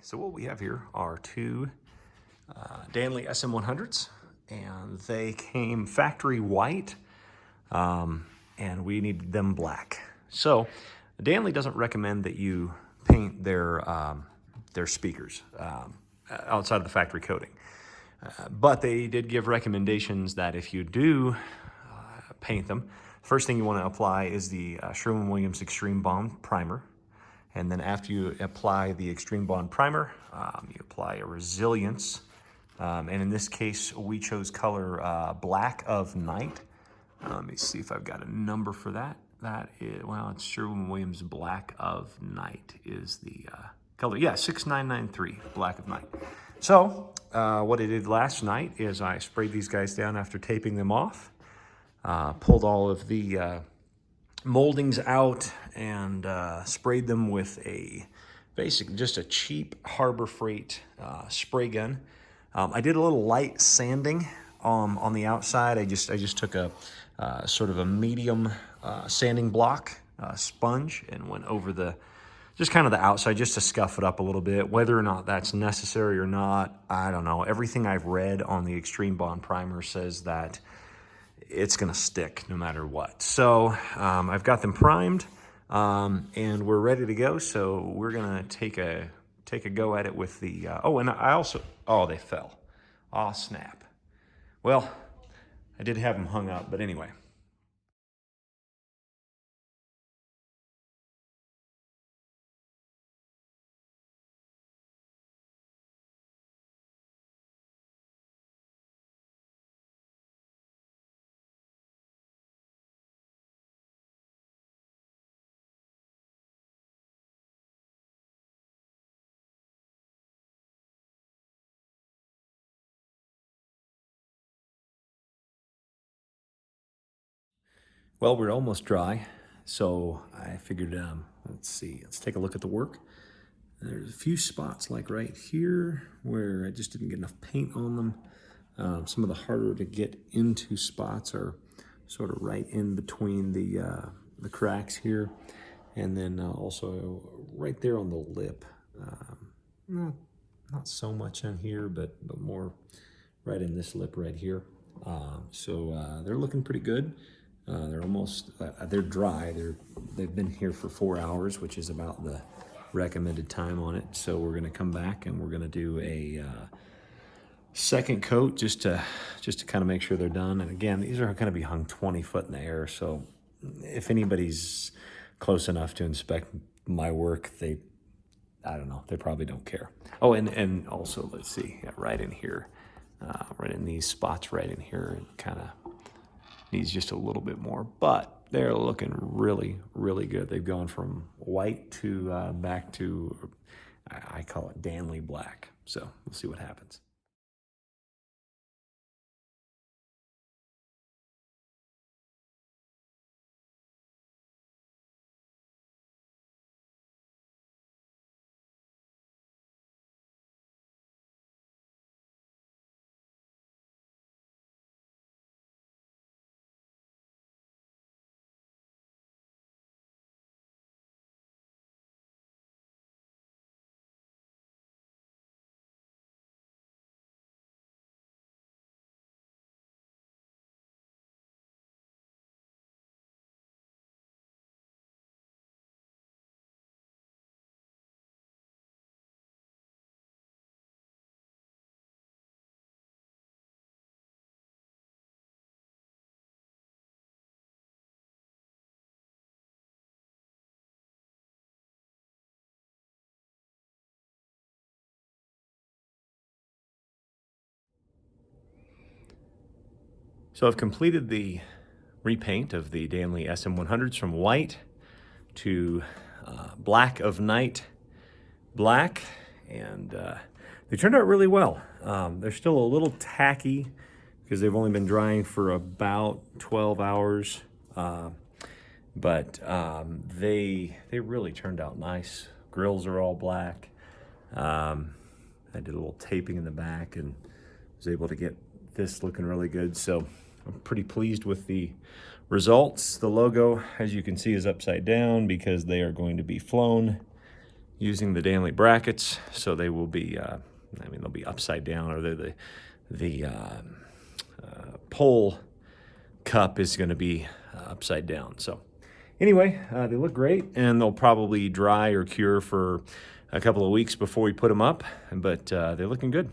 So what we have here are two Danley SM100s, and they came factory white, and we needed them black. So Danley doesn't recommend that you paint their speakers outside of the factory coating. But they did give recommendations that if you do paint them, first thing you want to apply is the Sherwin-Williams Extreme Bond Primer. And then after you apply the Extreme Bond Primer, you apply a Resilience. And in this case, we chose color Black of Night. Let me see if I've got a number for that. That is, well, it's Sherwin-Williams Black of Night is the color. Yeah, 6993, Black of Night. So what I did last night is I sprayed these guys down after taping them off, pulled all of the moldings out, and sprayed them with just a cheap Harbor Freight spray gun. I did a little light sanding on the outside. I just took a sort of a medium sanding block sponge and went over just kind of the outside just to scuff it up a little bit. Whether or not that's necessary or not, I don't know. Everything I've read on the Extreme Bond Primer says that it's gonna stick no matter what. So I've got them primed, and we're ready to go. So we're gonna take a go at it with the, and I also, they fell. Aw, snap. Well, I did have them hung up, but anyway. Well, we're almost dry, so I figured, let's take a look at the work. There's a few spots like right here where I just didn't get enough paint on them. Some of the harder to get into spots are sort of right in between the cracks here, and then also right there on the lip. Not so much on here, but more right in this lip right here. So they're looking pretty good. They're almost, they're dry. They've been here for 4 hours, which is about the recommended time on it. So we're gonna come back and we're gonna do a second coat just to kind of make sure they're done. And again, these are gonna be hung 20 foot in the air. So if anybody's close enough to inspect my work, I don't know, they probably don't care. Oh, and also, let's see, yeah, right in here, right in these spots right in here, it kind of needs just a little bit more, but they're looking really, really good. They've gone from white to back to, I call it Danley black. So we'll see what happens. So I've completed the repaint of the Danley SM100s from white to Black of Night black, and they turned out really well. They're still a little tacky because they've only been drying for about 12 hours, but they really turned out nice. Grills are all black. I did a little taping in the back and was able to get this looking really good. So I'm pretty pleased with the results. The logo, as you can see, is upside down because they are going to be flown using the Danley brackets, so they will be, I mean, they'll be upside down, or the pole cup is going to be upside down. So anyway, they look great, and they'll probably dry or cure for a couple of weeks before we put them up, but they're looking good.